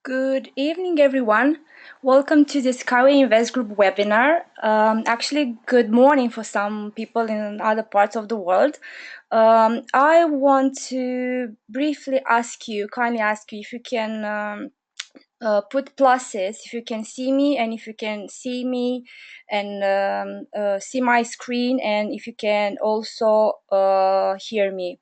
Good evening, everyone. Welcome to the Skyway Invest Group webinar. Actually, good morning for some people in other parts of the world. I want to briefly kindly ask you if you can put pluses, if you can see me, and if you can see me and see my screen, and if you can also hear me.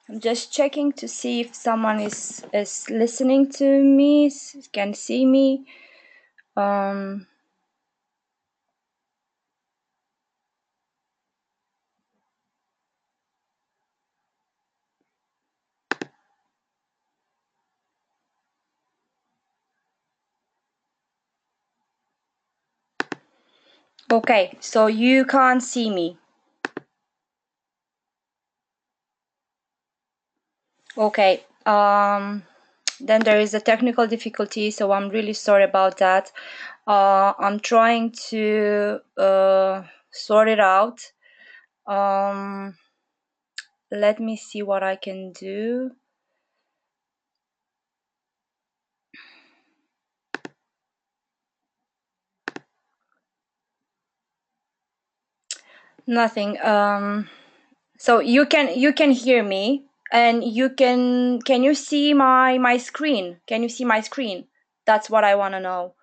I'm just checking to see if someone is listening to me, can see me. Um, okay, so you can't see me. Okay. Then there is a technical difficulty, so I'm really sorry about that. I'm trying to sort it out. Let me see what I can do. Nothing. So you can hear me, and can you see my screen? Can you see my screen? That's what I want to know.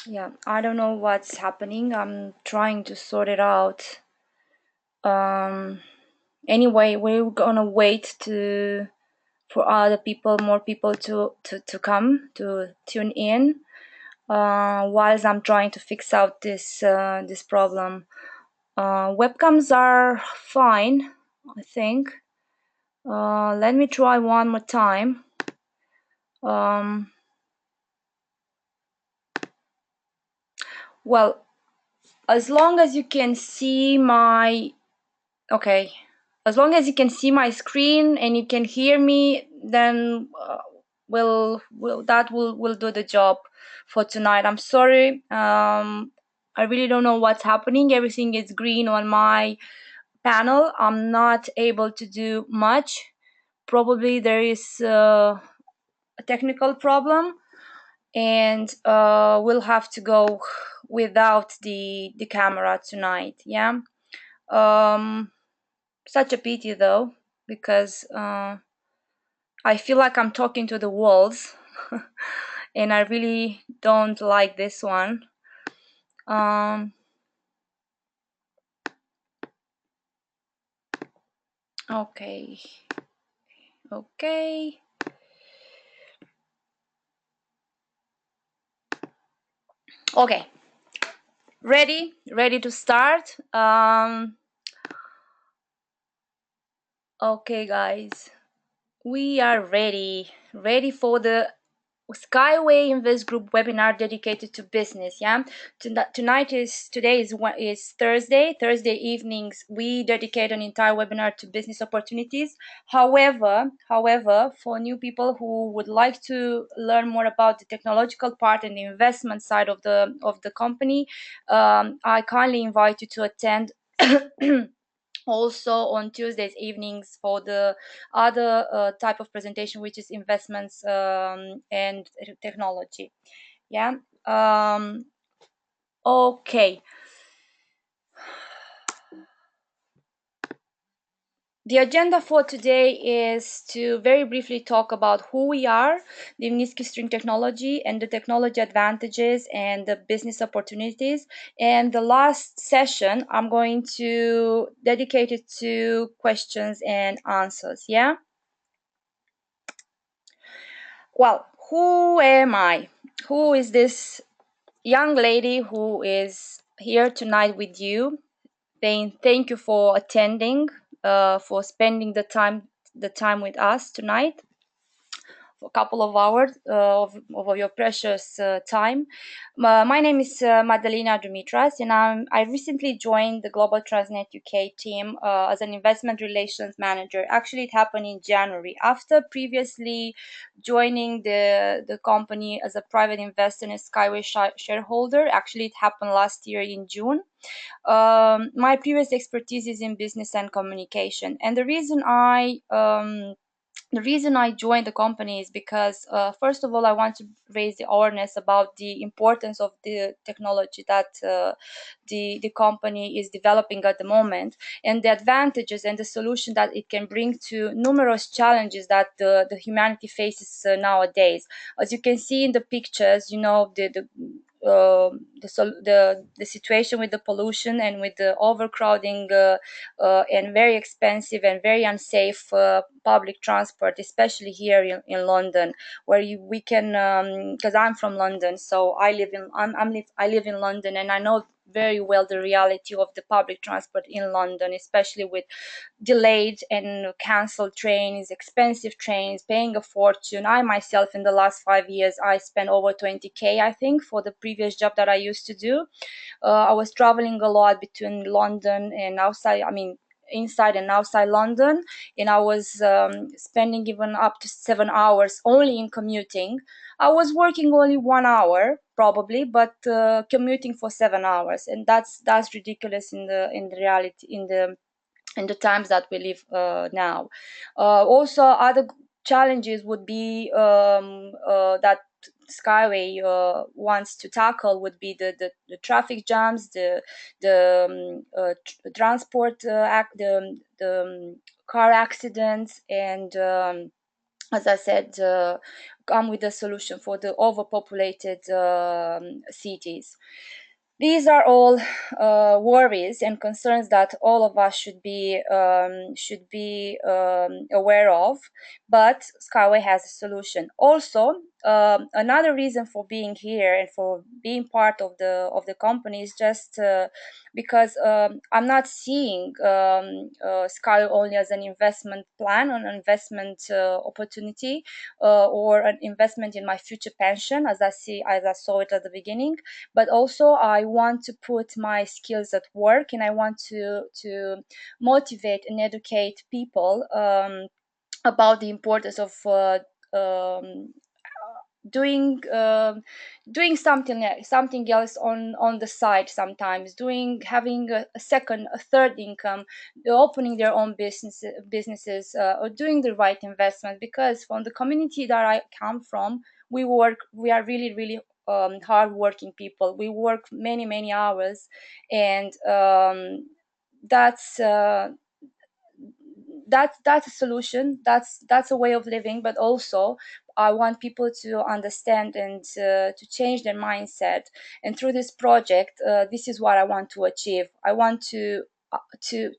Yeah, I don't know what's happening. I'm trying to sort it out. Anyway, we're gonna wait to for more people to come to tune in. Whilst I'm trying to fix out this problem. Webcams are fine, I think. Let me try one more time. Well, as long as you can see my okay, as long as you can see my screen and you can hear me, then will do the job for tonight. I'm sorry. I really don't know what's happening. Everything is green on my panel. I'm not able to do much. Probably there is a technical problem, and we'll have to go without the camera tonight. Yeah. Such a pity though, because I feel like I'm talking to the walls, and I really don't like this one. Okay. Okay. Okay. Ready to start. Okay, guys, we are ready for the Skyway Invest Group webinar dedicated to business. Yeah, today is Thursday. Thursday evenings we dedicate an entire webinar to business opportunities. However, for new people who would like to learn more about the technological part and the investment side of the company, I kindly invite you to attend. Also on Tuesdays evenings for the other type of presentation, which is investments and technology. Yeah. Okay. The agenda for today is to very briefly talk about who we are, the Nisky String technology, and the technology advantages and the business opportunities. And the last session, I'm going to dedicate it to questions and answers. Yeah. Well, who am I? Who is this young lady who is here tonight with you? Saying thank you for attending, for spending the time with us tonight. a couple of hours of your precious time. My name is Madalina Dumitras, and I recently joined the Global Transnet UK team as an investment relations manager. Actually, it happened in January after previously joining the company as a private investor and a Skyway shareholder. Actually, it happened last year in June. My previous expertise is in business and communication, and the reason I joined the company is because, first of all, I want to raise the awareness about the importance of the technology that the company is developing at the moment, and the advantages and the solution that it can bring to numerous challenges that the humanity faces nowadays. As you can see in the pictures, the situation with the pollution and with the overcrowding and very expensive and very unsafe public transport, especially here in London, where we can, because I'm from London, so I live in London, and I know very well the reality of the public transport in London, especially with delayed and cancelled trains, expensive trains, paying a fortune. I myself, in the last 5 years, I spent over 20K, I think, for the previous job that I used to do. I was traveling a lot between London and outside, I mean, inside and outside London, and I was spending even up to 7 hours only in commuting. I was working only 1 hour probably, but commuting for 7 hours, and that's ridiculous in the reality in the times that we live now. Also, other challenges would be that Skyway wants to tackle would be the traffic jams, the transport the car accidents, and as I said, come with a solution for the overpopulated cities. These are all worries and concerns that all of us should be aware of. But Skyway has a solution. Also, another reason for being here and for being part of the company is just because I'm not seeing Skyway only as an investment plan, or an investment opportunity, or an investment in my future pension, as I saw it at the beginning, but also I want to put my skills at work, and I want to motivate and educate people about the importance of doing doing something else on the side, sometimes doing having a second, a third income, opening their own businesses, or doing the right investment, because from the community that I come from, we are really hard working people. We work many hours, and that's that's a solution. That's a way of living. But also, I want people to understand and to change their mindset. And through this project, this is what I want to achieve. I want to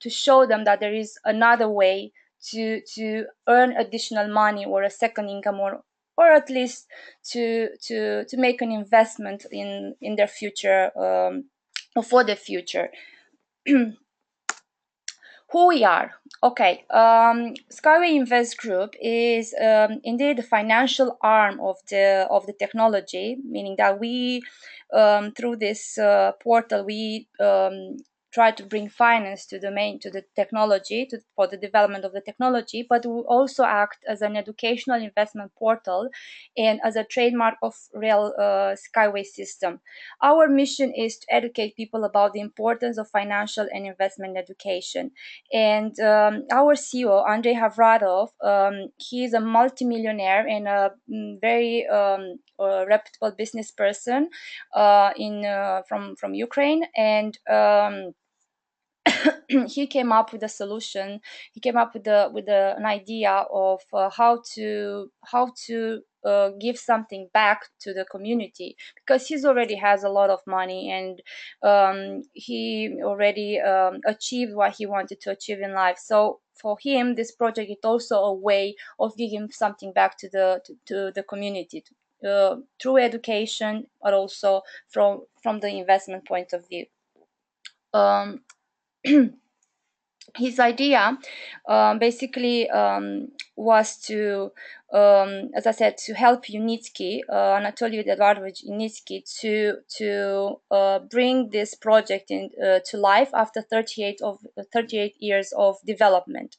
show them that there is another way to earn additional money, or a second income, or at least to make an investment in their future, or for the future. Who we are. Okay, Skyway Invest Group is indeed the financial arm of the technology, meaning that we, through this portal, we try to bring finance to the technology, for the development of the technology, but we also act as an educational investment portal and as a trademark of Real Skyway system. Our mission is to educate people about the importance of financial and investment education. And our CEO, Andrei Havradov, he is a multimillionaire and a very reputable business person in from Ukraine. And he came up with a solution. He came up with an idea of how to give something back to the community, because he already has a lot of money, and he already achieved what he wanted to achieve in life. So for him, this project is also a way of giving something back to the community, through education, but also from the investment point of view. Um, his idea, basically, was to, as I said, to help Unitsky, Anatoly Eduardovich Unitsky, to bring this project to life after 38 years of development,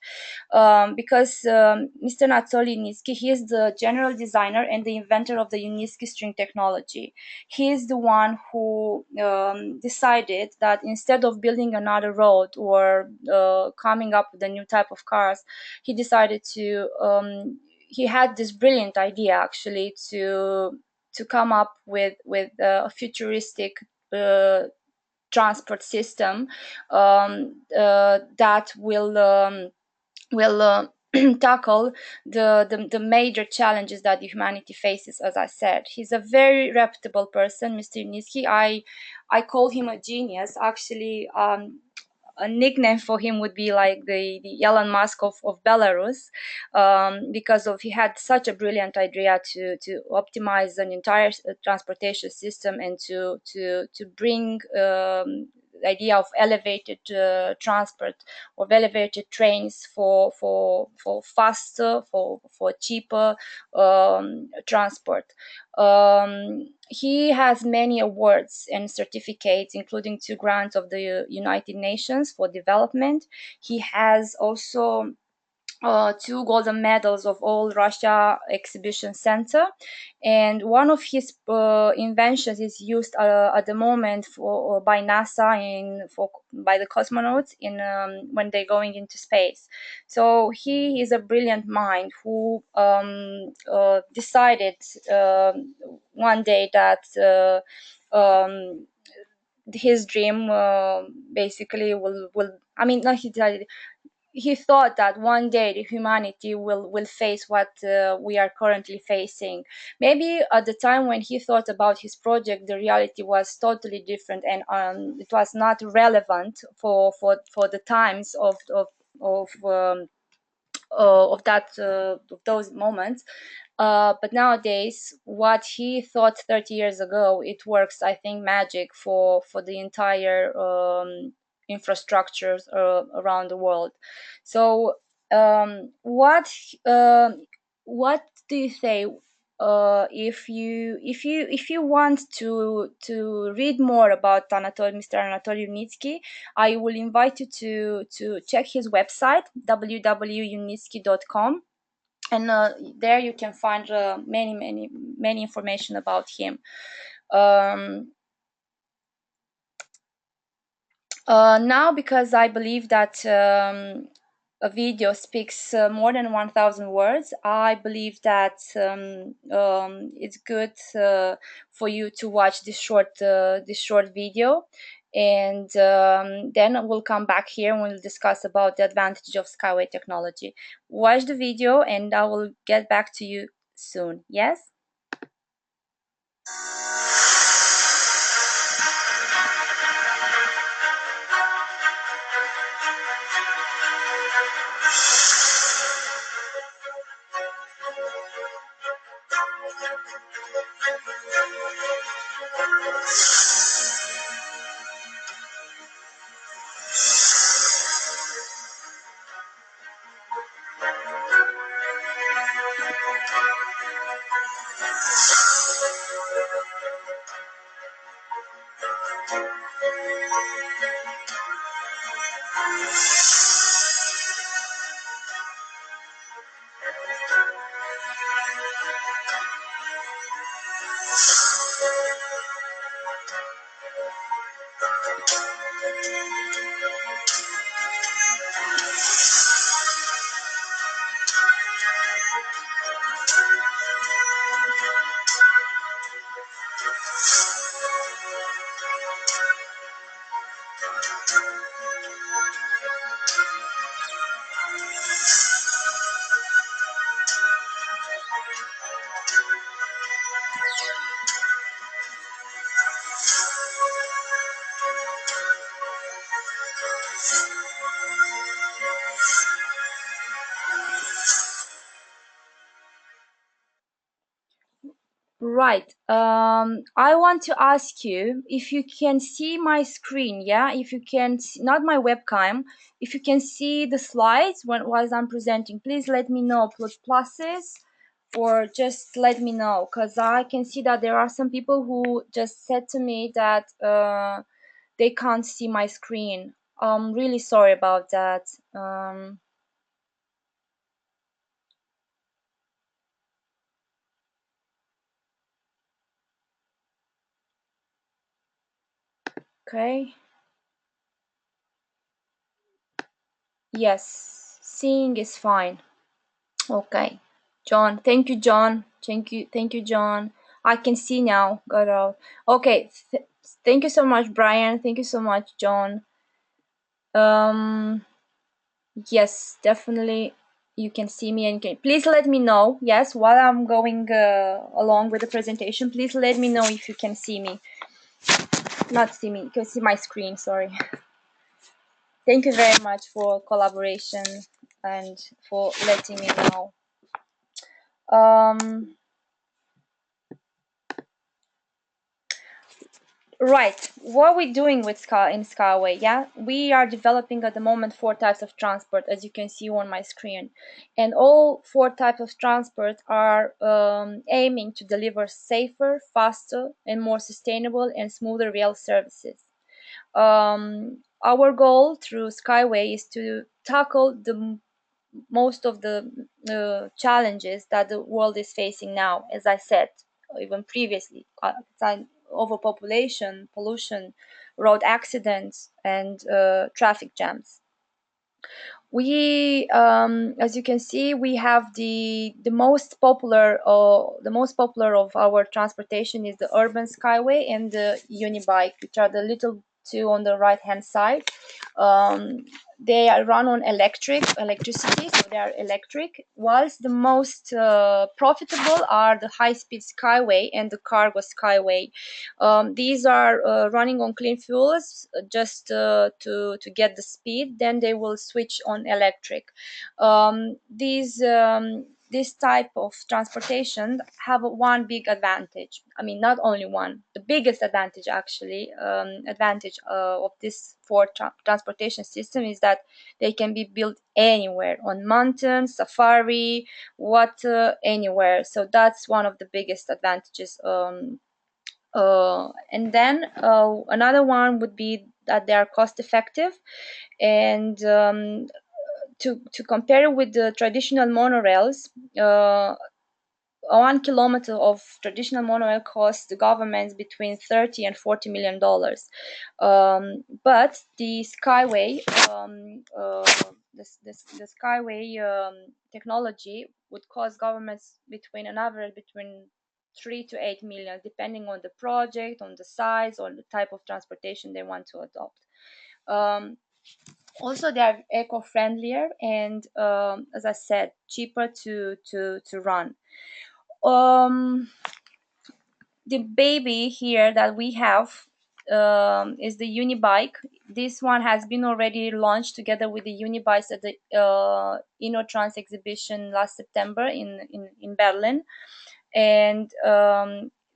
because Mr. Anatoly Unitsky, he is the general designer and the inventor of the Unitsky string technology. He is the one who decided that instead of building another road or coming up with a new type of cars, he decided to he had this brilliant idea actually to come up with a futuristic transport system that will tackle the major challenges that humanity faces. As I said, he's a very reputable person, Mr. Nitsky. I call him a genius actually. A nickname for him would be like the Elon Musk of Belarus, because of he had such a brilliant idea to optimize an entire transportation system and to bring the idea of elevated transport, of elevated trains for faster, for cheaper transport. He has many awards and certificates, including 2 grants of the United Nations for development. He has also 2 golden medals of All Russia Exhibition Center, and one of his inventions is used at the moment for by NASA in for by the cosmonauts in when they're going into space. So he is a brilliant mind who decided one day that. His dream basically will I mean not he decided, he thought that one day the humanity will face what we are currently facing. Maybe at the time when he thought about his project, the reality was totally different, and it was not relevant for the times of of those moments. But nowadays, what he thought 30 years ago, it works, I think, magic for the entire infrastructures around the world. So, uh, what do you say? If you want to read more about Mr. Anatoly Unitsky, I will invite you to check his website www.unitsky.com, and there you can find many information about him. Um, Now, because I believe that a video speaks more than 1,000 words, I believe that it's good for you to watch this short video, and then we'll come back here and we'll discuss about the advantage of Skyway technology. Watch the video, and I will get back to you soon. Yes. Right. I want to ask you if you can see my screen. Yeah, if you can see, not my webcam. If you can see the slides when while I'm presenting, please let me know. Put pluses, or just let me know, because I can see that there are some people who just said to me that they can't see my screen. I'm really sorry about that. Okay. Yes, seeing is fine. Okay. John, thank you, John. Thank you, John. I can see now. Got out. Okay. Thank you so much, Brian. Thank you so much, John. Um, yes, definitely. You can see me and can please let me know. Yes, while I'm going along with the presentation, please let me know if you can see me. Not see me. You can see my screen. Sorry. Thank you very much for collaboration and for letting me know. Um, Right. What we're doing with in Skyway, yeah, we are developing at the moment four types of transport, as you can see on my screen, and all four types of transport are aiming to deliver safer, faster, and more sustainable and smoother rail services. Our goal through Skyway is to tackle the most of the challenges that the world is facing now, as I said, even previously, overpopulation, pollution, road accidents, and traffic jams. We, as you can see, we have the most popular of our transportation is the urban skyway and the unibike, which are the little two on the right hand side. um, they are run on electricity, so they are electric, whilst the most profitable are the high speed skyway and the cargo skyway. These are running on clean fuels, just to get the speed. Then they will switch on electric. This type of transportation have one big advantage. I mean, not only one, the biggest advantage actually, advantage of this transportation system is that they can be built anywhere, on mountains, safari, water, anywhere. So that's one of the biggest advantages. And then another one would be that they are cost effective, and to compare it with the traditional monorails, 1 kilometer of traditional monorail costs the government between 30 and 40 million dollars. But the skyway, the skyway technology would cost governments between an average between 3 to 8 million, depending on the project, on the size, or the type of transportation they want to adopt. Um, Also, they are eco-friendlier and, as I said, cheaper to run. Um, the baby here that we have is the Unibike. This one has been already launched together with the Unibikes at the InnoTrans exhibition last September in Berlin. And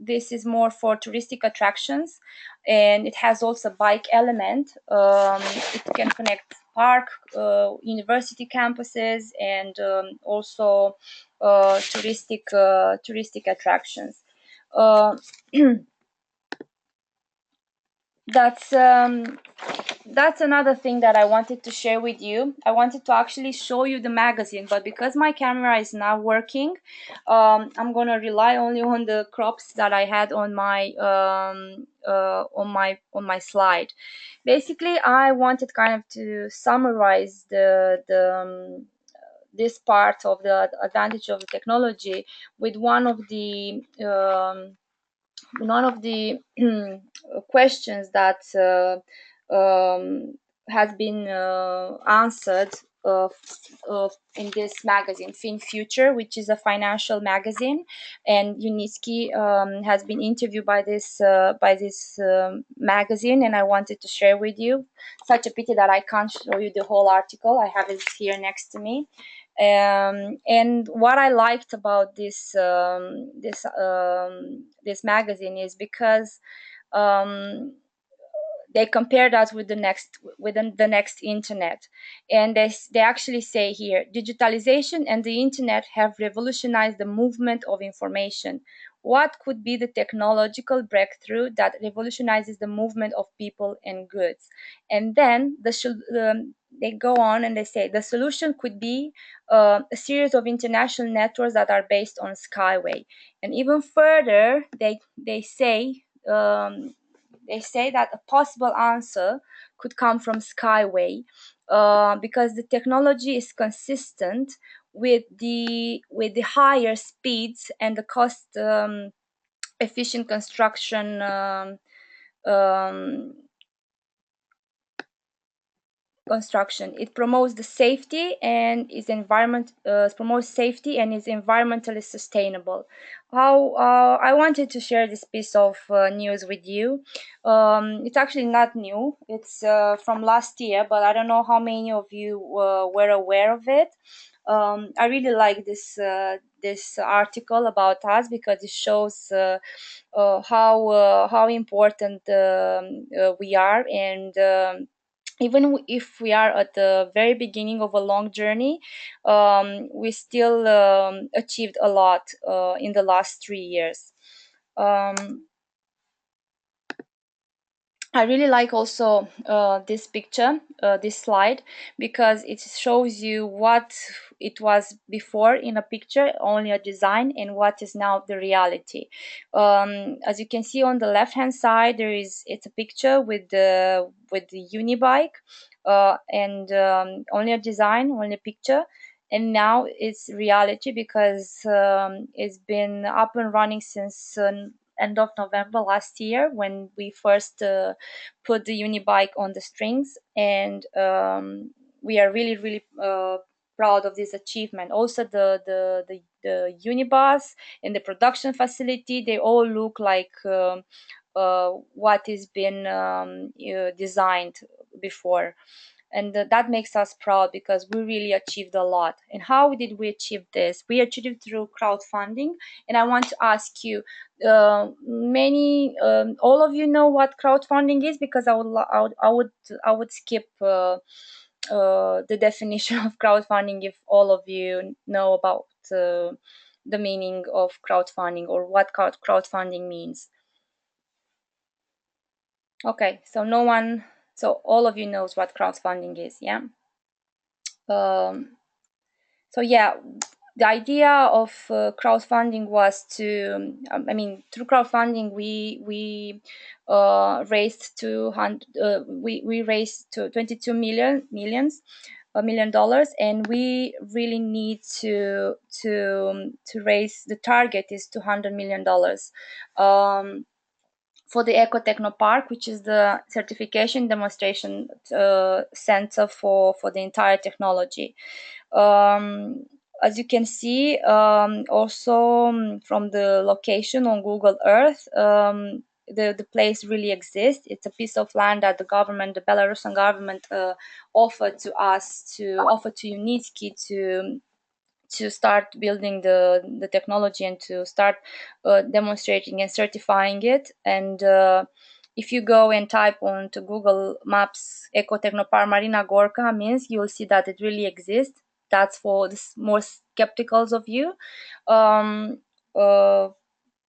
this is more for touristic attractions, and it has also bike element. It can connect park, university campuses, and also touristic attractions. Uh, that's that's another thing that I wanted to share with you. I wanted to actually show you the magazine, but because my camera is not working, I'm gonna rely only on the crops that I had on my slide. Basically, I wanted kind of to summarize this part of the advantage of the technology with one of the questions that has been answered in this magazine, FinFuture, which is a financial magazine, and Yunitsky has been interviewed by this magazine, and I wanted to share with you. Such a pity that I can't show you the whole article. I have it here next to me. And what I liked about this magazine is because um, they compared us with the next internet, and they actually say here, digitalization and the internet have revolutionized the movement of information. What could be the technological breakthrough that revolutionizes the movement of people and goods? And then they go on and they say the solution could be a series of international networks that are based on skyway. And even further, they say that a possible answer could come from Skyway, because the technology is consistent with the higher speeds and the cost efficient construction um, construction. It promotes the safety and is environment promotes safety and is environmentally sustainable. How I wanted to share this piece of news with you. It's actually not new. It's from last year, but I don't know how many of you were aware of it. I really like this article about us because it shows how important we are, and even if we are at the very beginning of a long journey, we still achieved a lot in the last 3 years. Um, I really like also this picture, this slide, because it shows you what it was before in a picture, only a design, and what is now the reality. As you can see on the left-hand side, it's a picture with the Unibike, and only a design, only a picture. And now it's reality because it's been up and running since end of November last year when we first put the Unibike on the strings, and we are really really proud of this achievement. Also, the Unibus and the production facility, they all look like what has been designed before, and that makes us proud because we really achieved a lot. And how did we achieve this? We achieved it through crowdfunding. And I want to ask you, many all of you know what crowdfunding is, because I would skip the definition of crowdfunding if all of you know about the meaning of crowdfunding or what crowdfunding means. Okay, so no one, so all of you knows what crowdfunding is, yeah. um, so yeah, the idea of crowdfunding was to I mean, through crowdfunding we raised 200 we raised to 22 millions $1 million, and we really need to raise, the target is $200 million for the Eco Techno Park, which is the certification demonstration center for the entire technology. Um, as you can see, also from the location on Google Earth, the place really exists. It's a piece of land that the Belarusian government, offered to us, to offer to Unitsky to start building the technology and to start demonstrating and certifying it. And if you go and type onto Google Maps Ecotechnopar Marina Gorka Minsk, you'll see that it really exists. That's for the more skepticals of you. Um, uh,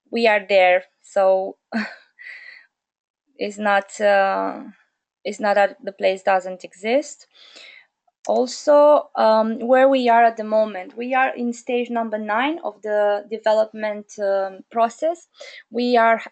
we are there, so it's not that the place doesn't exist. Also, where we are at the moment, we are in stage number 9 of the development process. We have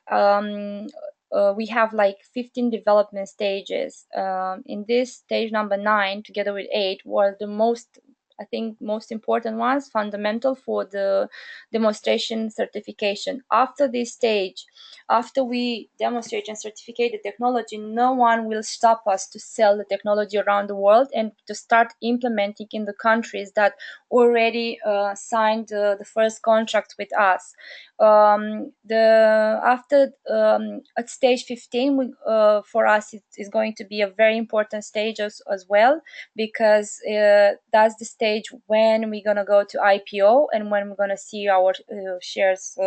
like 15 development stages. In this stage number 9, together with 8, was the most I think most important ones, fundamental for the demonstration certification. After this stage, after we demonstrate and certificate the technology, no one will stop us to sell the technology around the world and to start implementing in the countries that already signed the first contract with us. The after At stage 15, for us it is going to be a very important stage as well, because that's the stage when we're gonna go to IPO and when we're gonna see our shares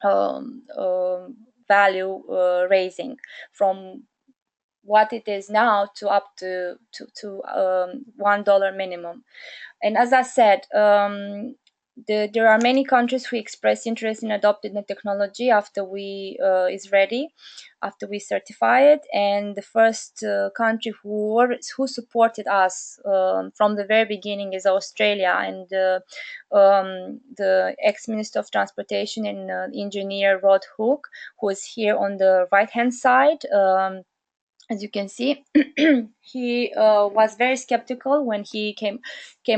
um, um, value raising from what it is now to up to $1 minimum. And as I said, there are many countries who express interest in adopting the technology after we is ready, after we certify it. And the first country who supported us from the very beginning is Australia, and the ex-minister of transportation and engineer Rod Hook, who is here on the right hand side. As you can see, he was very skeptical when he came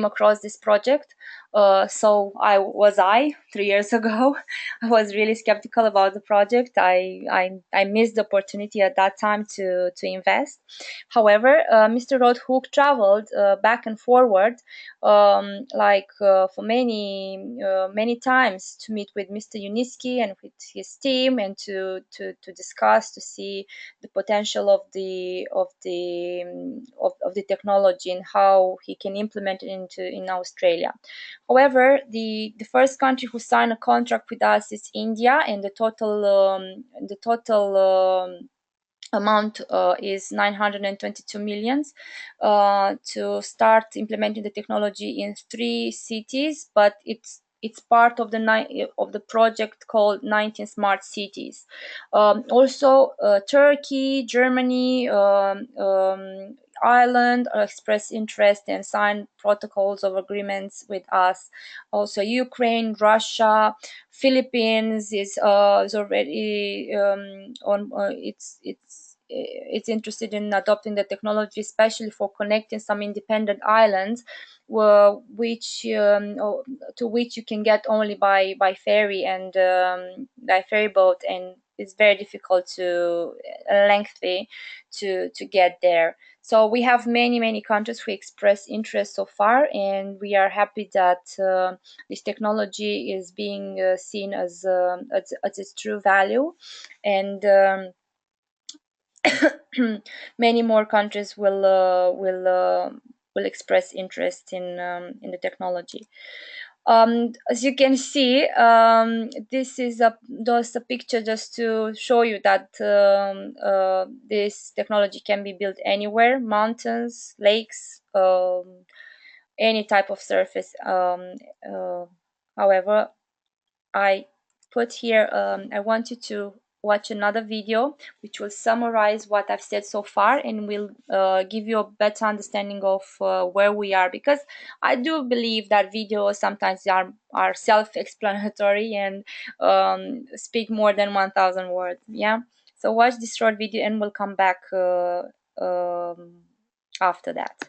across this project. So I 3 years ago. I was really skeptical about the project. I missed the opportunity at that time to invest. However, Mr. Rod Hook traveled back and forward, for many times, to meet with Mr. Uniski and with his team, and to discuss, to see the potential of the technology and how he can implement it in Australia. However, the first country who signed a contract with us is India, and the total amount is 922 millions to start implementing the technology in 3 cities, but it's part of the project called 19 Smart Cities. Also, Turkey, Germany, Ireland expressed interest and signed protocols of agreements with us. Also, Ukraine, Russia, Philippines is already on. It's interested in adopting the technology, especially for connecting some independent islands, which to which you can get only by ferry and by ferry boat, and it's very difficult to lengthy to get there. So we have many countries who express interest so far, and we are happy that this technology is being seen as its true value, and many more countries will express interest in the technology. As you can see, this is just a picture just to show you that this technology can be built anywhere: mountains, lakes, any type of surface. However, I put here, I want you to watch another video which will summarize what I've said so far, and will give you a better understanding of where we are, because I do believe that videos sometimes are self-explanatory and speak more than 1,000 words. Yeah, so watch this short video and we'll come back after that.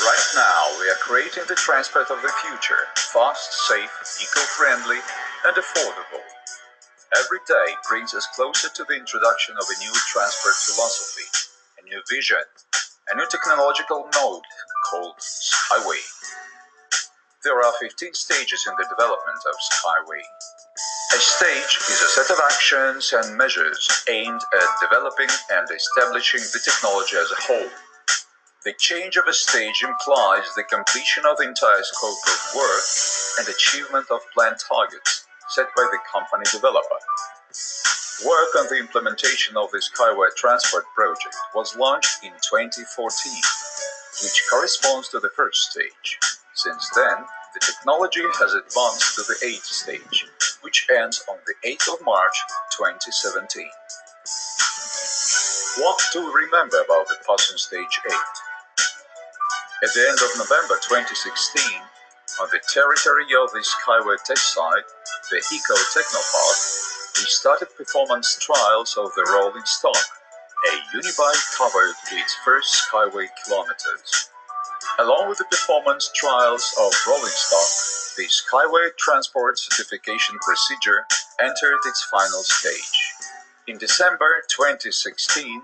Right now, we are creating the transport of the future: fast, safe, eco-friendly, and affordable. Every day brings us closer to the introduction of a new transport philosophy, a new vision, a new technological mode called Skyway. There are 15 stages in the development of Skyway. A stage is a set of actions and measures aimed at developing and establishing the technology as a whole. The change of a stage implies the completion of the entire scope of work and achievement of planned targets. set by the company developer. Work on the implementation of the Skyway Transport project was launched in 2014, which corresponds to the first stage. Since then, the technology has advanced to the 8th stage, which ends on the 8th of March 2017. What to remember about the passing stage 8? At the end of November 2016, on the territory of the Skyway test site, the Eco Technopark, we started performance trials of the rolling stock. A unibike covered its first Skyway kilometers. Along with the performance trials of rolling stock, the Skyway Transport Certification procedure entered its final stage. In December 2016,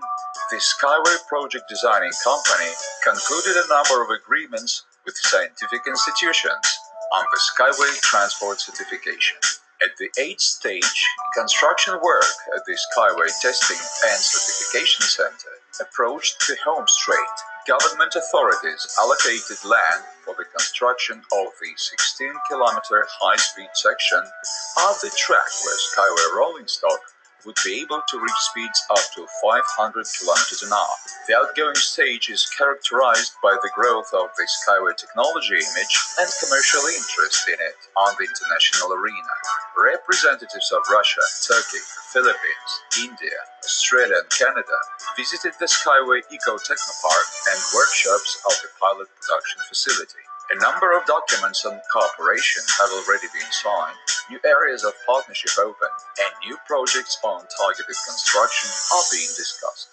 the Skyway Project Designing Company concluded a number of agreements with scientific institutions on the Skyway Transport Certification. At the 8th stage, construction work at the Skyway Testing and Certification Center approached the home straight. Government authorities allocated land for the construction of the 16-kilometer high-speed section of the track where Skyway rolling stock would be able to reach speeds up to 500 kilometers an hour. The outgoing stage is characterized by the growth of the Skyway technology image and commercial interest in it on the international arena. Representatives of Russia, Turkey, Philippines, India, Australia and Canada visited the Skyway Eco Technopark and workshops of the pilot production facility. A number of documents on cooperation have already been signed, new areas of partnership open, and new projects on targeted construction are being discussed.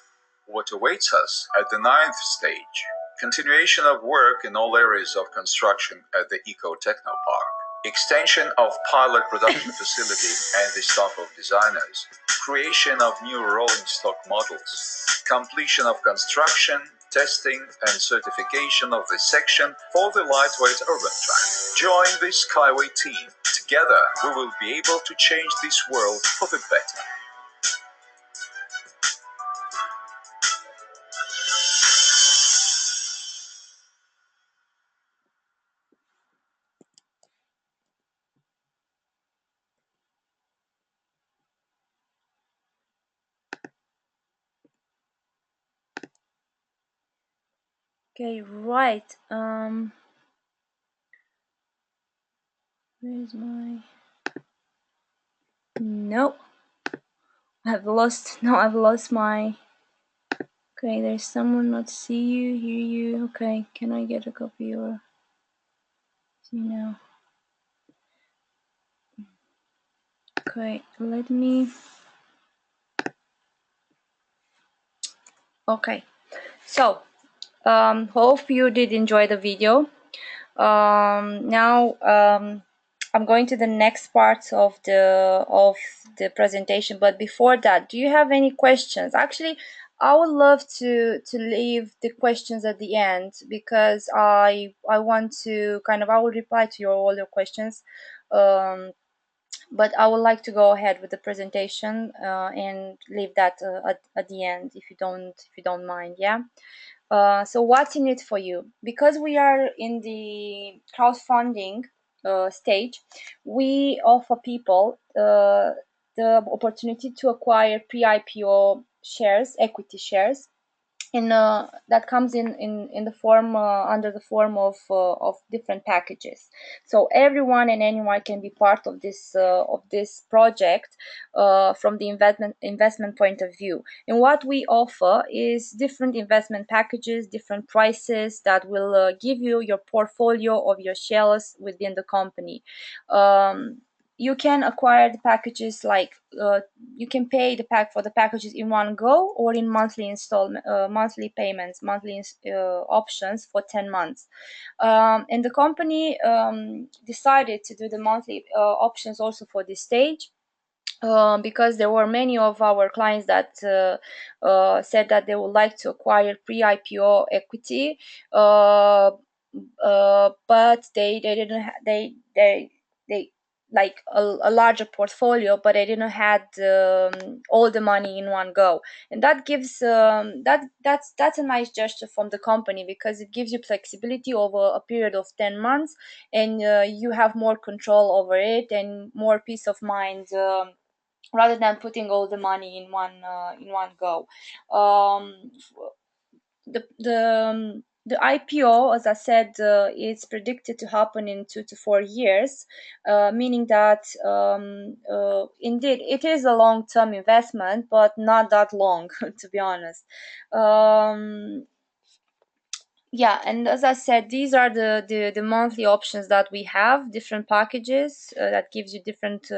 What awaits us at the 9th stage? Continuation of work in all areas of construction at the Eco Technopark, extension of pilot production facility and the staff of designers, creation of new rolling stock models, completion of construction, testing and certification of the section for the lightweight urban track. Join the Skyway team. Together, we will be able to change this world for the better. Okay, right. Where's my... No, I've lost... No, I've lost my... Okay, there's someone not see you, hear you. Okay, can I get a copy or... See now. Okay, let me... Okay, so hope you did enjoy the video. Now I'm going to the next part of the presentation, but before that, do you have any questions? Actually, I would love to leave the questions at the end, because I want to kind of, I will reply to all your questions, but I would like to go ahead with the presentation and leave that at the end, if you don't mind. Yeah. So what's in it for you? Because we are in the crowdfunding stage, we offer people the opportunity to acquire pre-IPO shares, equity shares, in that comes in the form under the form of different packages. So everyone and anyone can be part of this project from the investment point of view. And what we offer is different investment packages, different prices that will give you your portfolio of your shares within the company. You can acquire the packages like you can pay for the packages in one go, or in monthly installment, monthly payments, monthly options for 10 months. And the company decided to do the monthly options also for this stage. Because there were many of our clients that said that they would like to acquire pre-IPO equity, but they didn't they like a larger portfolio, but I didn't had all the money in one go. And that gives that's a nice gesture from the company, because it gives you flexibility over a period of 10 months, and you have more control over it and more peace of mind, rather than putting all the money in one go. um, the IPO, as I said, is predicted to happen in 2 to 4 years, meaning that indeed it is a long-term investment, but not that long, to be honest. Um, yeah, and as I said, these are the monthly options that we have, different packages that gives you different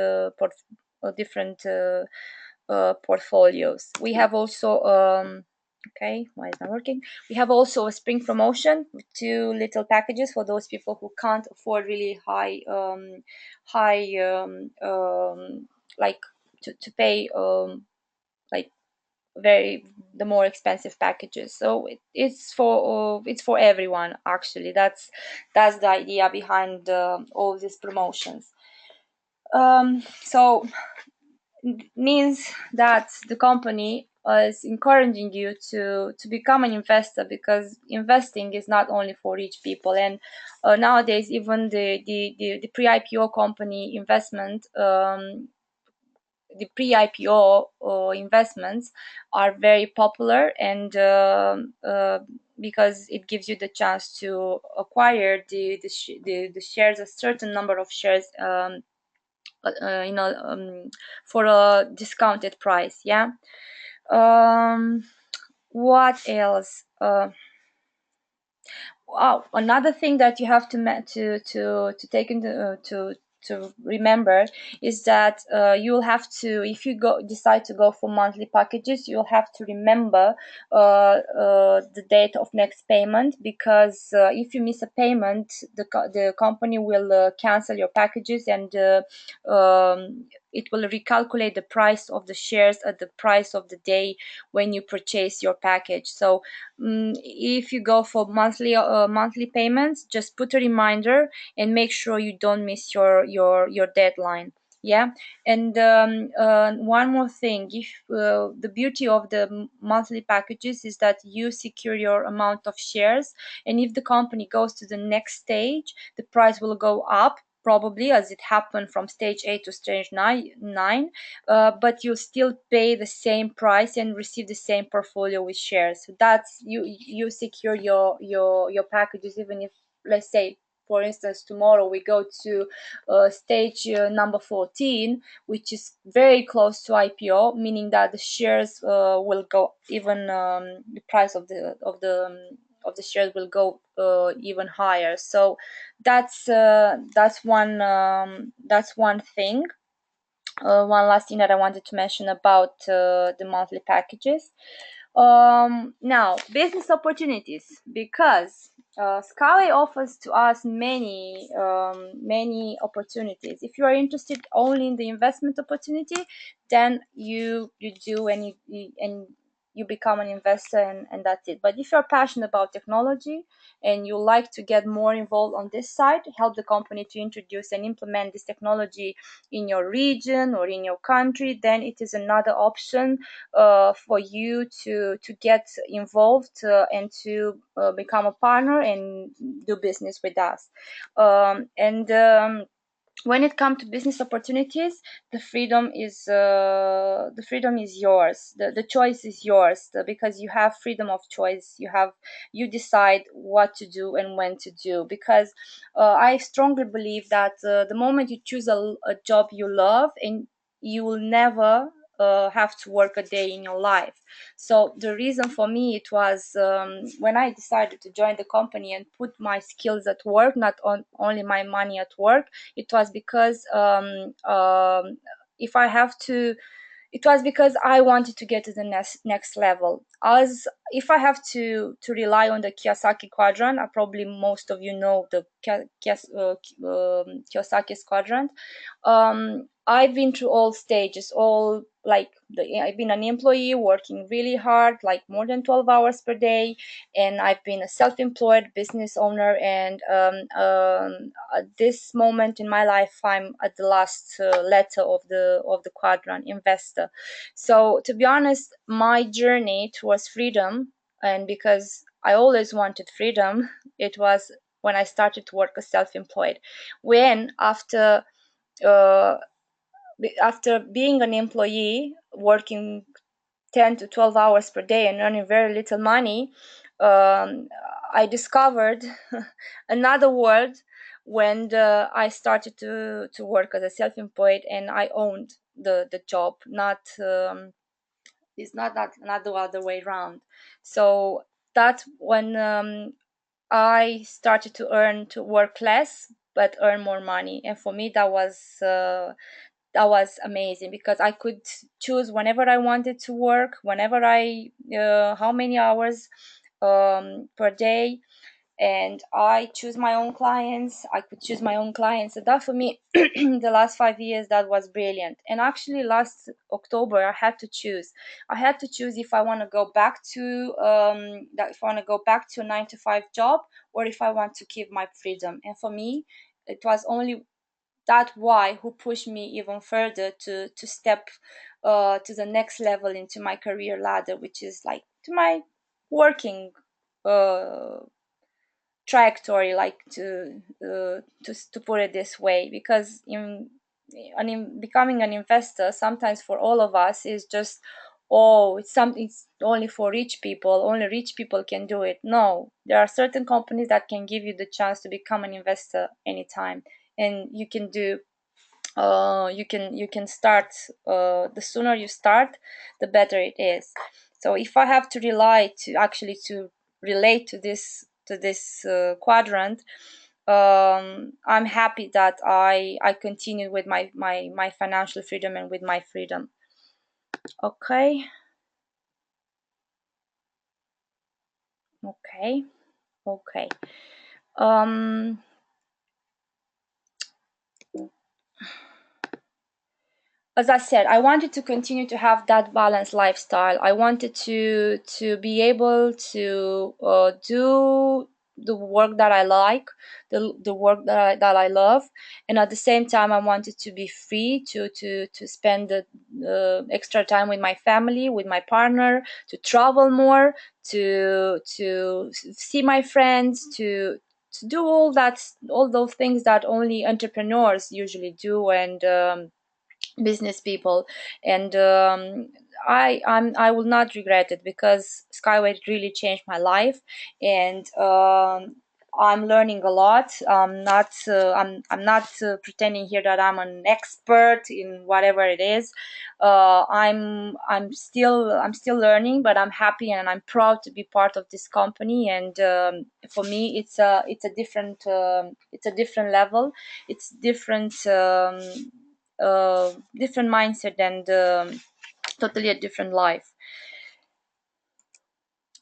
portfolios. We have also okay, why is not working? We have also a spring promotion with two little packages for those people who can't afford really high like to pay like very the more expensive packages. So it's for everyone, actually. That's the idea behind all these promotions. So means that the company is encouraging you to become an investor, because investing is not only for rich people. And nowadays, even the pre-IPO company investment, the pre-IPO investments are very popular, and because it gives you the chance to acquire the shares, a certain number of shares, for a discounted price. Yeah. um what else? Wow, another thing that you have to take into to remember is that you'll have to, if you go decide to go for monthly packages, you'll have to remember the date of next payment, because if you miss a payment, the company will cancel your packages, and it will recalculate the price of the shares at the price of the day when you purchase your package. So if you go for monthly payments, just put a reminder and make sure you don't miss your deadline. Yeah. And one more thing, if the beauty of the monthly packages is that you secure your amount of shares, and if the company goes to the next stage, the price will go up, probably, as it happened from stage 8 to stage 9, but you still pay the same price and receive the same portfolio with shares. So that's you secure your packages, even if, let's say, for instance, tomorrow we go to stage number 14, which is very close to IPO, meaning that the shares will go even, the price of the shares will go even higher. So that's one thing. One last thing that I wanted to mention about the monthly packages. Now, business opportunities, because Scale offers to us many opportunities. If you are interested only in the investment opportunity, then you do, and you become an investor, and that's it. But if you're passionate about technology and you like to get more involved on this side, help the company to introduce and implement this technology in your region or in your country, then it is another option for you to get involved and to become a partner and do business with us. And when it comes to business opportunities, the freedom is yours. The choice is yours, because you have freedom of choice. You decide what to do and when to do, because I strongly believe that the moment you choose a job you love, and you will never have to work a day in your life. So the reason for me, it was when I decided to join the company and put my skills at work, not only my money at work. It was because if I have to it was because I wanted to get to the next level. As if I have to rely on the Kiyosaki quadrant, probably most of you know the Kiyosaki's quadrant. I've been through all stages, all like I've been an employee working really hard, like more than 12 hours per day, and I've been a self-employed business owner. And at this moment in my life, I'm at the last letter of the quadrant, investor. So to be honest, my journey towards freedom, and because I always wanted freedom, it was when I started to work as self-employed. When uh, after being an employee working 10 to 12 hours per day and earning very little money, um, I discovered another world when I started to work as a self-employed, and I owned the job, not it's not the other way around. So that's when I started to work less but earn more money, and for me that was amazing because I could choose whenever I wanted to work, whenever how many hours per day, and I choose my own clients. I could choose my own clients. So that for me, the last 5 years, that was brilliant. And actually, last October, I had to choose. I had to choose if I want to go back to if I want to go back to a 9 to 5 job, or if I want to keep my freedom. And for me, it was only that why who pushed me even further to step to the next level into my career ladder, which is like to my working uh, trajectory, like to put it this way. Because in becoming an investor, sometimes for all of us is just, oh, it's something, it's only for rich people, only rich people can do it. No, there are certain companies that can give you the chance to become an investor anytime, and you can do you can start the sooner you start, the better it is. So if I have to rely to actually to relate to this quadrant, I'm happy that I continue with my financial freedom and with my freedom. Okay. Okay. Okay. um as I said, I wanted to continue to have that balanced lifestyle. I wanted to be able to do the work that I like, the work that I love, and at the same time, I wanted to be free to spend the extra time with my family, with my partner, to travel more, to see my friends, to do all those things that only entrepreneurs usually do, and business people. And I will not regret it because Skyway really changed my life. And I'm learning a lot. I'm not pretending here that I'm an expert in whatever it is. I'm still learning, but I'm happy and I'm proud to be part of this company. And for me, it's a different level. It's different mindset, and totally a different life.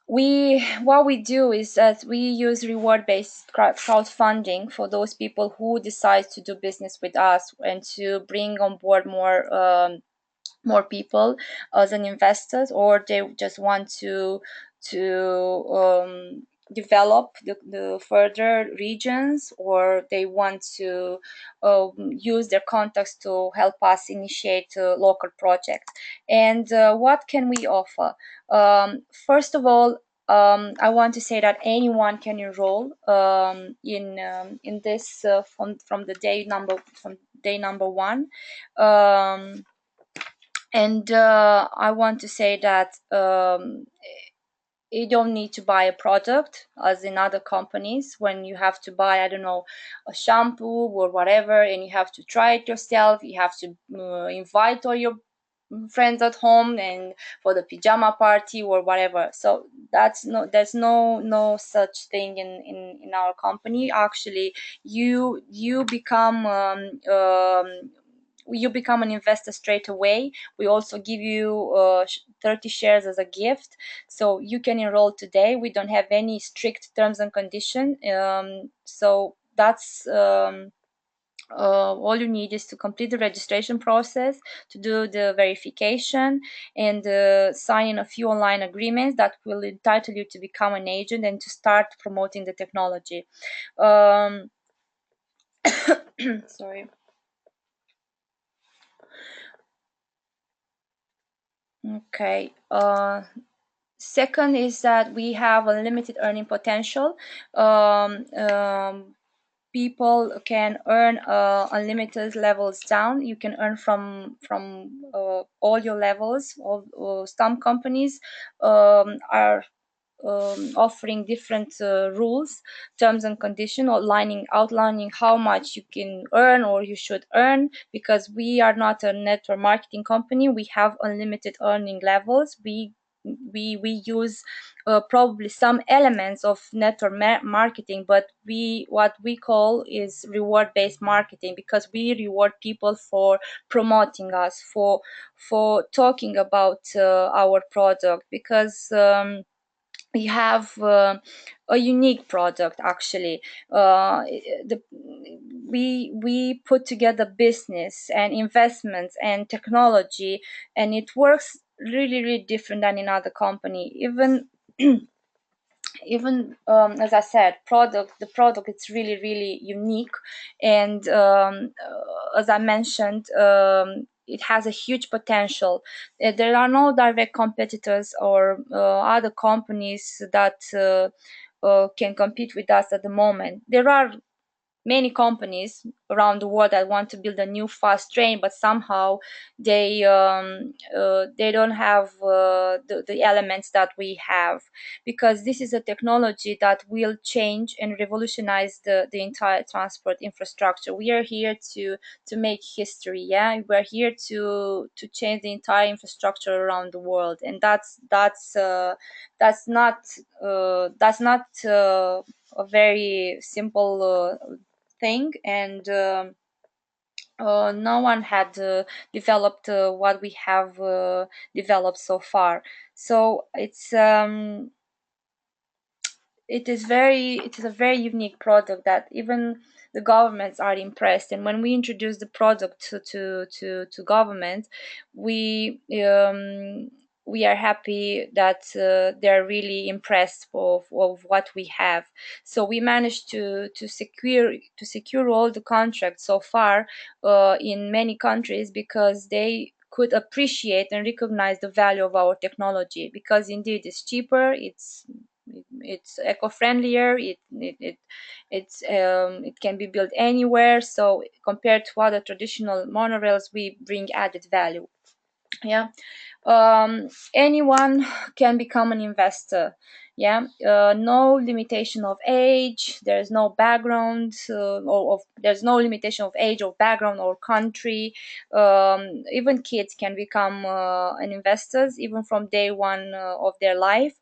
We What we do is that we use reward based crowdfunding for those people who decide to do business with us and to bring on board more people as an investors, or they just want to develop the further regions, or they want to use their contacts to help us initiate local projects. And what can we offer? First of all, I want to say that anyone can enroll in this from the day number one. And I want to say that you don't need to buy a product as in other companies, when you have to buy, I don't know, a shampoo or whatever, and you have to try it yourself. You have to invite all your friends at home and for the pajama party or whatever. So there's no such thing in our company. Actually, you become you become an investor straight away. We also give you 30 shares as a gift, so you can enroll today. We don't have any strict terms and conditions. So all you need is to complete the registration process, to do the verification, and sign in a few online agreements that will entitle you to become an agent and to start promoting the technology. Sorry. Okay. Second is that we have unlimited earning potential. Um, um, People can earn unlimited levels down. You can earn from all your levels. Some companies are offering different rules, terms and conditions, outlining how much you can earn or you should earn. Because we are not a network marketing company, we have unlimited earning levels. We use probably some elements of network marketing, but we what we call is reward based marketing, because we reward people for promoting us, for talking about our product, because we have a unique product actually. Uh, the, we we put together business and investments and technology, and it works really really different than in other company. Even as I said, the product it's really really unique. And as I mentioned, it has a huge potential. There are no direct competitors or other companies that can compete with us at the moment. There are many companies around the world that want to build a new fast train, but somehow they don't have the elements that we have, because this is a technology that will change and revolutionize the entire transport infrastructure. We are here to make history. Yeah, we're here to change the entire infrastructure around the world, and that's not a very simple thing. And no one had developed what we have developed so far. So it is a very unique product that even the governments are impressed. And when we introduce the product to government, we we are happy that they're really impressed of what we have. So we managed to secure all the contracts so far in many countries, because they could appreciate and recognize the value of our technology, because indeed it's cheaper, it's eco-friendlier, it can be built anywhere. So compared to other traditional monorails, we bring added value. Yeah. Anyone can become an investor. Yeah. No limitation of age, there's no background, there's no limitation of age or background or country. Even kids can become an investors even from day one of their life.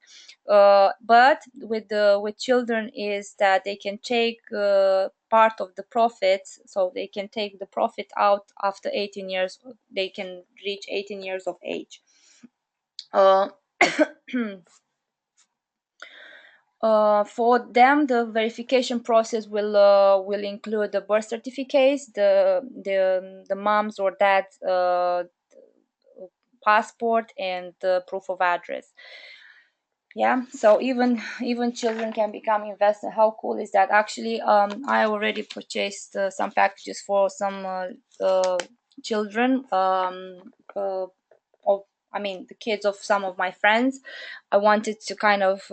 But with children is that they can take part of the profits, so they can take the profit out after 18 years. They can reach 18 years of age. uh, for them, the verification process will include the birth certificates, the mom's or dad's passport, and the proof of address. Yeah, so even children can become investors. How cool is that? Actually, I already purchased some packages for some children, of I mean the kids of some of my friends. I wanted to kind of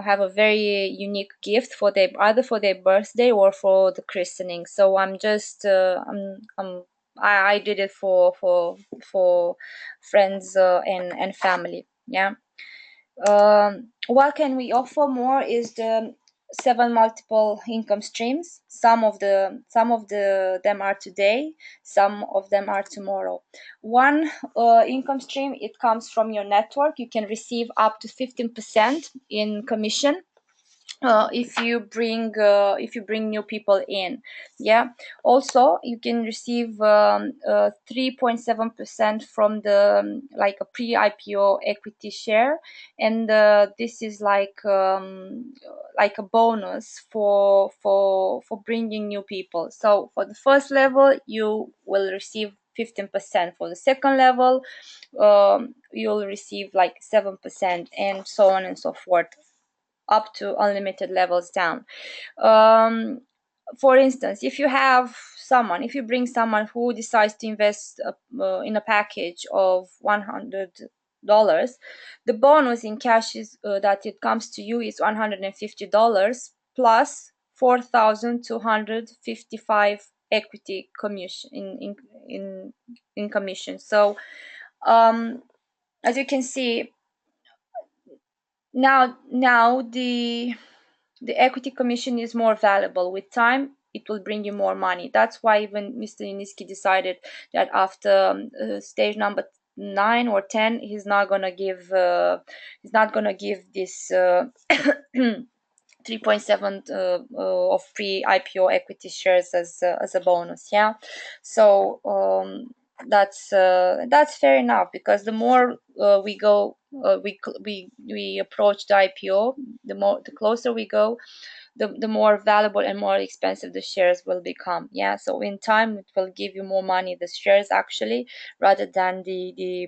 have a very unique gift for their, either for their birthday or for the christening. So I'm just I did it for friends and family. Yeah. What can we offer more is the seven multiple income streams. Some of the them are today, some of them are tomorrow. One income stream, it comes from your network. You can receive up to 15% in commission if you bring new people in. Yeah. Also, you can receive 3.7% from the like a pre-IPO equity share, and this is like a bonus for bringing new people. So for the first level, you will receive 15%. For the second level, you'll receive like 7%, and so on and so forth, up to unlimited levels down. Um, for instance, if you bring someone who decides to invest in a package of $100, the bonus in cash is that it comes to you is $150 plus 4,255 equity commission in commission. So as you can see, now the equity commission is more valuable. With time, it will bring you more money. That's why even Mr. Yuniski decided that after stage number 9 or 10, he's not gonna give this 3.7 of pre-IPO equity shares as a bonus. Yeah, so that's fair enough, because the more we approach the IPO, the closer we go, the more valuable and more expensive the shares will become. Yeah, so in time it will give you more money, the shares actually, rather than the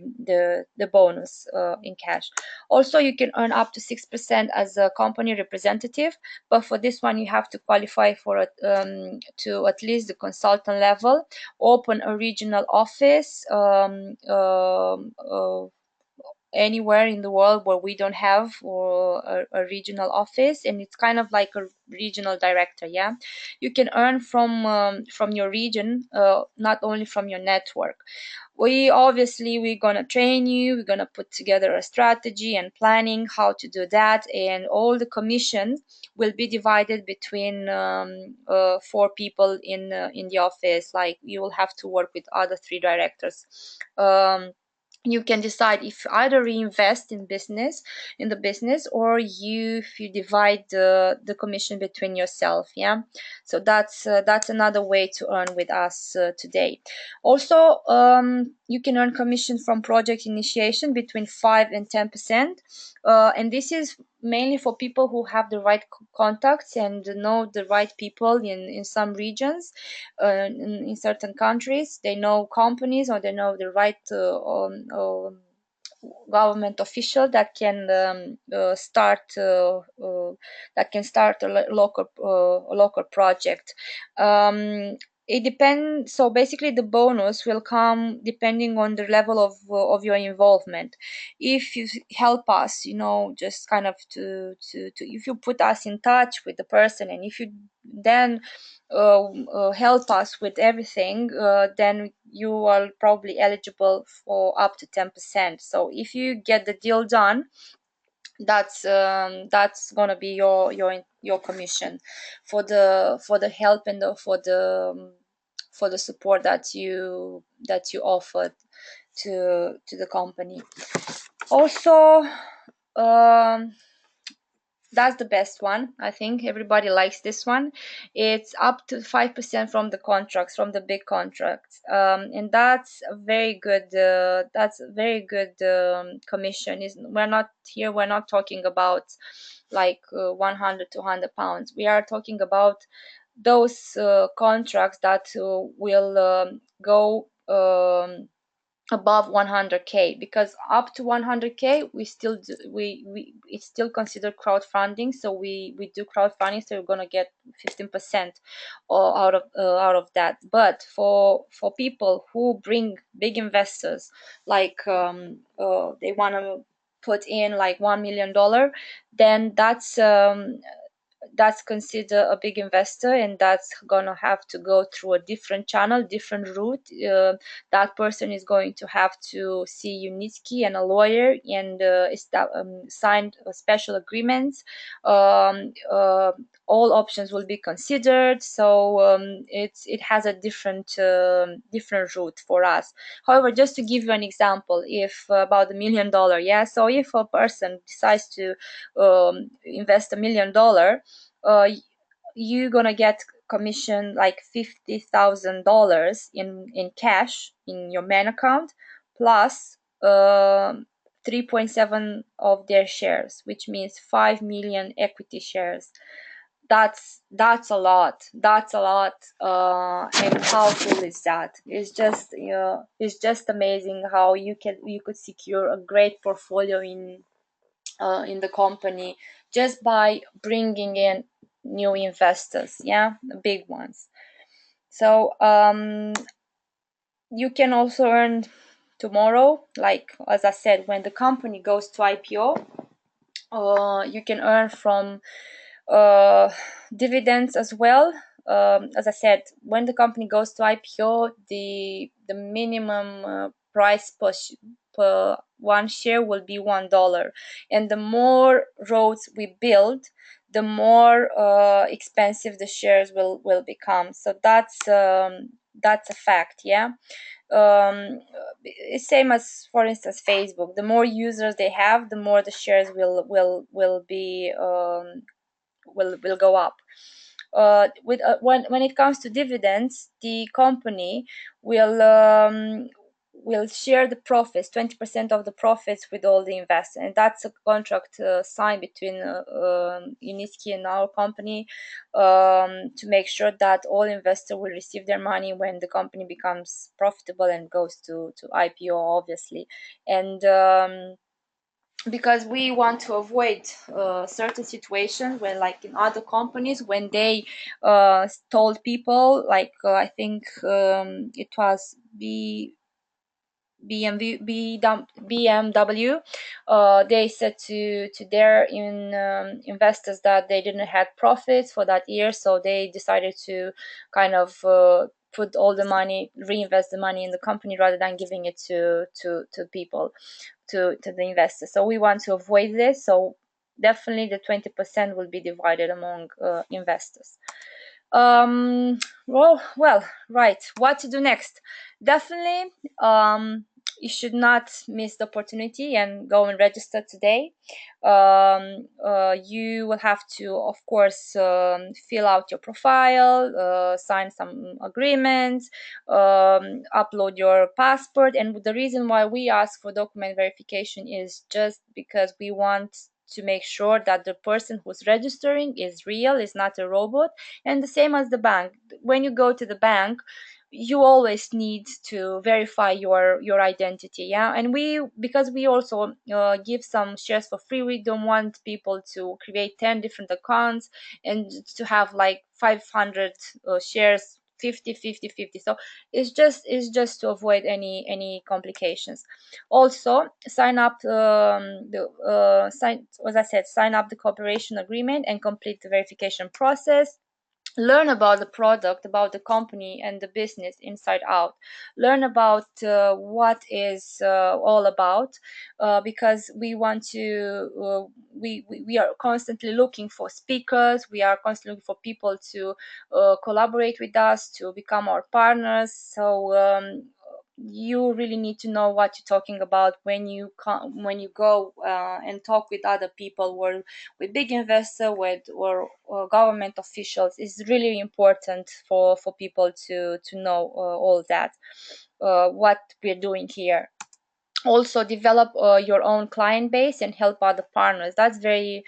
bonus in cash. Also, you can earn up to 6% as a company representative, but for this one you have to qualify for to at least the consultant level, open a regional office anywhere in the world where we don't have or a regional office, and it's kind of like a regional director. Yeah, you can earn from your region, not only from your network. We're gonna train you, we're gonna put together a strategy and planning how to do that, and all the commission will be divided between 4 people in the office. Like, you will have to work with other 3 directors. You can decide if you either reinvest in the business, or if you divide the commission between yourself. Yeah, so that's another way to earn with us today. Also, you can earn commission from project initiation between 5 and 10%, and this is mainly for people who have the right contacts and know the right people in some regions. In certain countries, they know companies, or they know the right government official that can start a local project. It depends. So basically, the bonus will come depending on the level of your involvement. If you help us, just kind of to if you put us in touch with the person, and if you then help us with everything, then you are probably eligible for up to 10%. So if you get the deal done, that's gonna be your commission for the help and for the support that you offered to the company. Also, um, that's the best one. I think everybody likes this one. It's up to 5% from the contracts, from the big contracts, and that's a very good. That's a very good commission. Is we're not talking about like 100 £200. We are talking about those contracts that will go above 100k, because up to 100k we still do, we it's still considered crowdfunding. So we do crowdfunding, so you're gonna get 15% or out of that. But for people who bring big investors, like they want to put in like $1 million, then that's considered a big investor, and that's gonna have to go through a different channel, different route. That person is going to have to see Unitsky and a lawyer, and signed special agreements. um, uh, all options will be considered, so it has a different route for us. However, just to give you an example, if about $1 million, yeah, so if a person decides to invest $1 million, uh, you're gonna get commission like $50,000 in cash in your main account, plus 3.7 of their shares, which means 5 million equity shares. That's a lot. That's a lot. And how cool is that? It's just, it's just amazing how you could secure a great portfolio in the company just by bringing in new investors, yeah, big ones. So you can also earn tomorrow, like as I said, when the company goes to IPO. You can earn from uh, dividends as well. As I said, when the company goes to IPO, the minimum price per one share will be $1, and the more roads we build, the more expensive the shares will become. So that's a fact, yeah. It's same as, for instance, Facebook. The more users they have, the more the shares will be will go up. With when it comes to dividends, the company will share the profits, 20% of the profits, with all the investors, and that's a contract signed between Unitsky and our company, to make sure that all investors will receive their money when the company becomes profitable and goes to IPO, obviously. And because we want to avoid certain situations when, like in other companies, when they told people, like I think it was BMW, they said to their investors that they didn't have profits for that year, so they decided to kind of put all the money, reinvest the money in the company rather than giving it to people, to the investors. So we want to avoid this. So definitely the 20% will be divided among investors. Well, right. What to do next? Definitely, you should not miss the opportunity and go and register today. You will have to, of course, fill out your profile, sign some agreements, upload your passport. And the reason why we ask for document verification is just because we want to make sure that the person who's registering is real, is not a robot. And the same as the bank, when you go to the bank, you always need to verify your identity, yeah. And we, because we also give some shares for free, we don't want people to create 10 different accounts and to have like 500 shares, 50 50 50. So it's just to avoid any complications. Also, sign up the sign as I said, sign up the cooperation agreement and complete the verification process. Learn about the product, about the company and the business inside out. Learn about what is all about, because we want to we are constantly looking for speakers, we are constantly looking for people to collaborate with us, to become our partners. So you really need to know what you're talking about when you when you go and talk with other people, or with big investor, with or government officials. Is really important for people to know all that, what we're doing here. Also develop your own client base and help other partners. That's very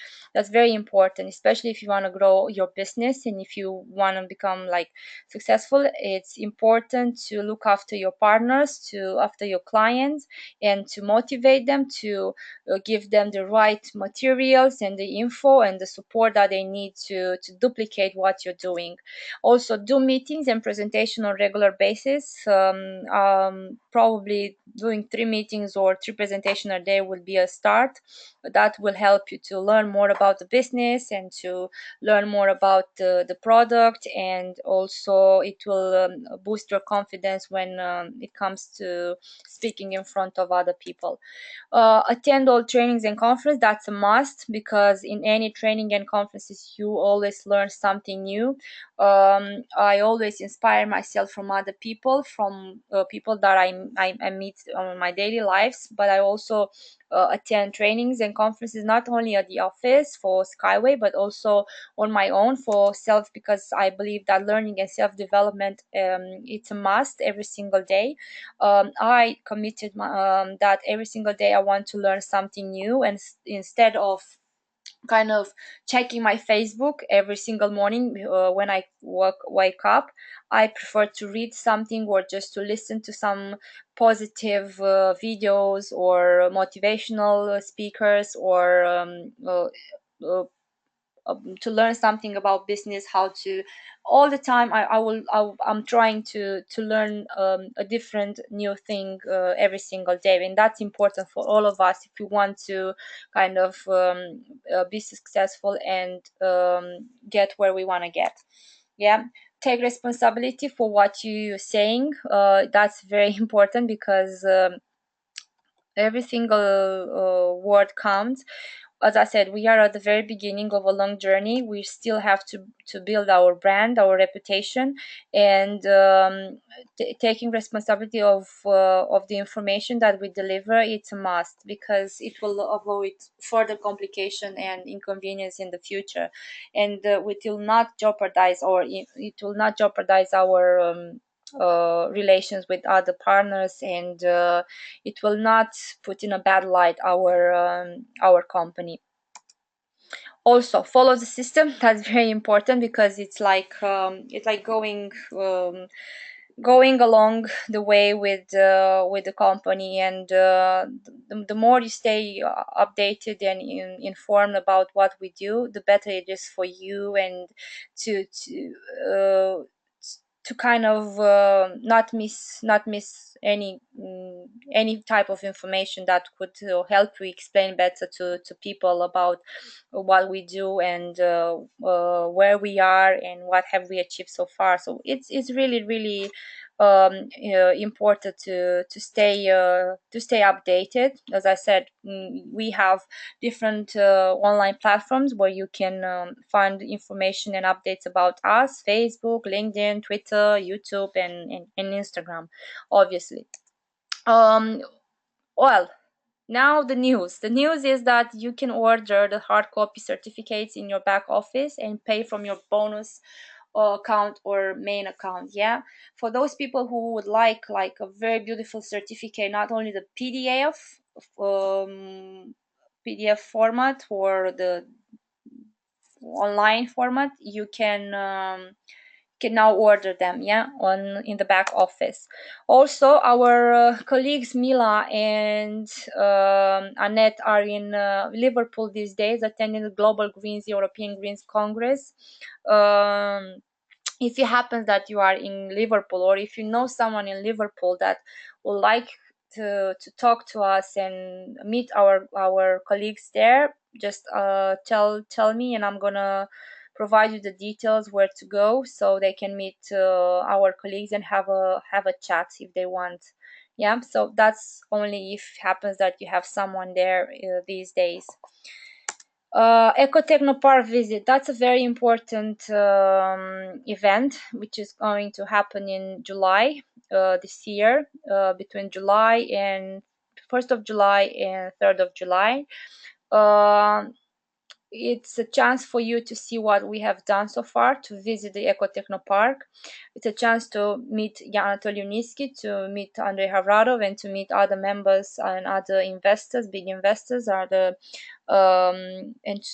important, especially if you want to grow your business and if you want to become like successful. It's important to look after your partners, to after your clients, and to motivate them, to give them the right materials and the info and the support that they need to duplicate what you're doing. Also do meetings and presentation on regular basis, probably doing 3 meetings meetings or 3 presentation a day will be a start. That will help you to learn more about the business and to learn more about the product, and also it will boost your confidence when it comes to speaking in front of other people. Attend all trainings and conference, that's a must, because in any training and conferences you always learn something new. I always inspire myself from other people, from people that I meet on my daily lives, but I also attend trainings and conferences not only at the office for Skyway, but also on my own for self, because I believe that learning and self development, it's a must every single day. I committed that every single day I want to learn something new, and instead of kind of checking my Facebook every single morning when I wake up, I prefer to read something or just to listen to some positive videos or motivational speakers, or uh, to learn something about business, how to all the time I'm trying to learn a different new thing every single day, and that's important for all of us if we want to kind of be successful and get where we want to get. Yeah, take responsibility for what you're saying. That's very important, because every single word counts. As I said, we are at the very beginning of a long journey. We still have to build our brand, our reputation, and taking responsibility of the information that we deliver. It's a must, because it will avoid further complication and inconvenience in the future, and it will not jeopardize, or it will not jeopardize our relations with other partners, and it will not put in a bad light our company. Also follow the system. That's very important, because it's like going along the way with the company, and the more you stay updated and informed about what we do, the better it is for you, and uh, to kind of not miss any type of information that could help you explain better to people about what we do, and where we are and what have we achieved so far. So it's really really important to stay updated. As I said, we have different online platforms where you can find information and updates about us: Facebook, LinkedIn, Twitter, YouTube, and Instagram, obviously. um, well, now the news. The news is that you can order the hard copy certificates in your back office and pay from your bonus account or main account. Yeah, for those people who would like a very beautiful certificate, not only the PDF format or the online format, you can now order them, yeah, on in the back office. Also, our colleagues Mila and Annette are in Liverpool these days, attending the Global Greens European Greens Congress. um, if it happens that you are in Liverpool, or if you know someone in Liverpool that would like to talk to us and meet our colleagues there, just tell me, and I'm gonna provide you the details where to go, so they can meet our colleagues and have a chat if they want. Yeah, so that's only if it happens that you have someone there these days. Eco Technopark visit. That's a very important event, which is going to happen in July this year, between July and 1st of July and 3rd of July. Um it's a chance for you to see what we have done so far, to visit the Ecotechno Park. It's a chance to meet Jan Anatoliy Unitsky, to meet Andrei Havradov, and to meet other members and other investors, big investors, and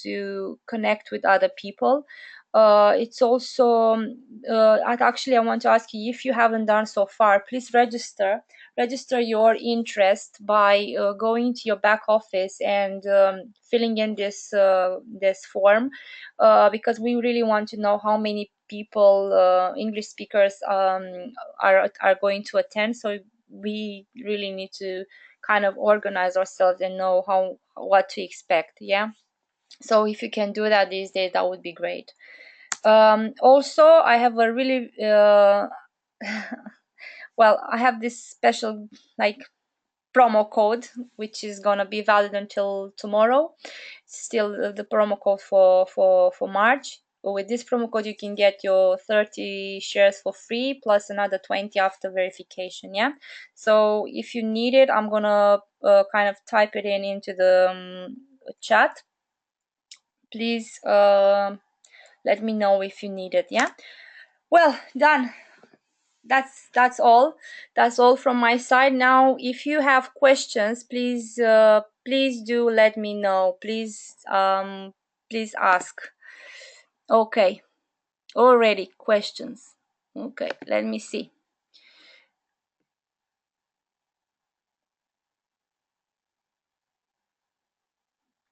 to connect with other people. It's also actually, I want to ask you, if you haven't done so far, please register your interest by going to your back office and filling in this form, because we really want to know how many people, English speakers, are going to attend. So we really need to kind of organize ourselves and know what to expect. Yeah, so if you can do that these days, that would be great. Also, I have a really well, I have this special like promo code which is gonna be valid until tomorrow. It's still the promo code for March. With this promo code, you can get your 30 shares for free plus another 20 after verification. Yeah. So if you need it, I'm gonna kind of type it into the chat. Please let me know if you need it. Yeah. Well, done. That's all. That's all from my side. Now, if you have questions, please do let me know. Please ask. Okay. Already questions. Okay, let me see.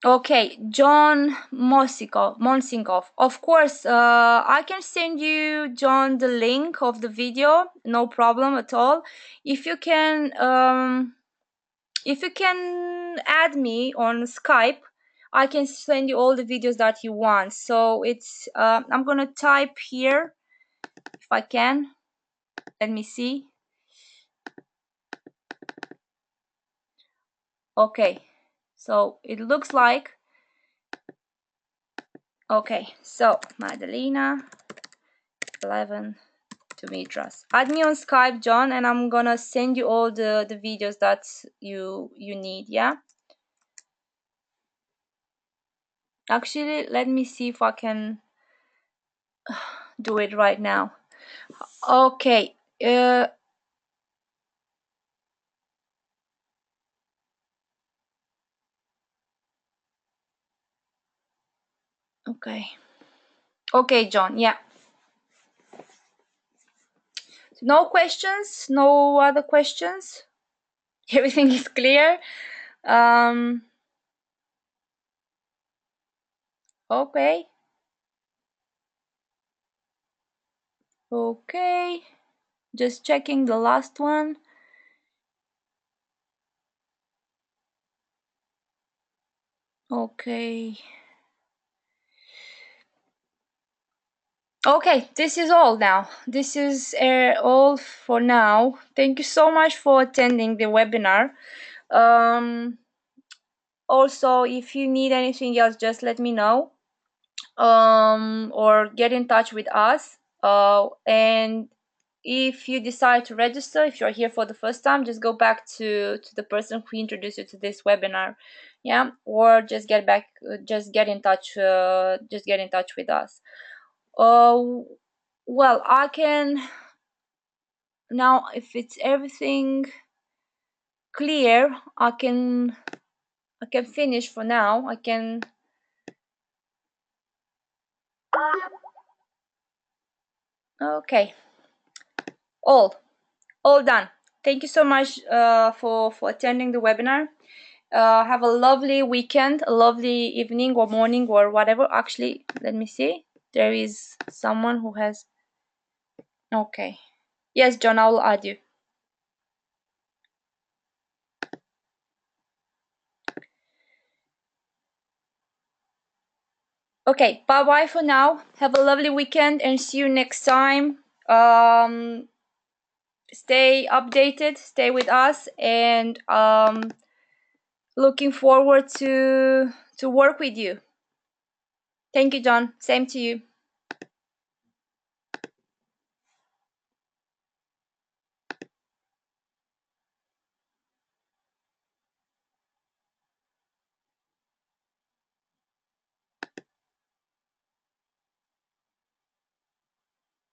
Okay, John Monsinkov. Of course, I can send you, John, the link of the video. No problem at all. If you can, add me on Skype, I can send you all the videos that you want. So it's, I'm gonna type here if I can. Let me see. Okay, so it looks like. Okay, so Madalina 11 Dumitras. Add me on Skype, John, and I'm gonna send you all the videos that you need. Yeah. Actually, let me see if I can do it right now. Okay. Okay. Okay, John. Yeah. No questions? No other questions? Everything is clear? Okay. Okay. Just checking the last one. Okay. Okay, this is all now. This is all for now. Thank you so much for attending the webinar. Also, if you need anything else, just let me know, or get in touch with us. And if you decide to register, if you're here for the first time, just go back to the person who introduced you to this webinar. Yeah, or just get back, just get in touch with us. Well, I can now, if it's everything clear, I can finish for now. I can. Okay, all done. Thank you so much for attending the webinar. Have a lovely weekend, a lovely evening or morning or whatever. Actually, let me see. There is someone who has. Okay. Yes, John, I will add you. Okay, bye bye for now. Have a lovely weekend and see you next time. Stay updated, stay with us, and looking forward to work with you. Thank you, John. Same to you.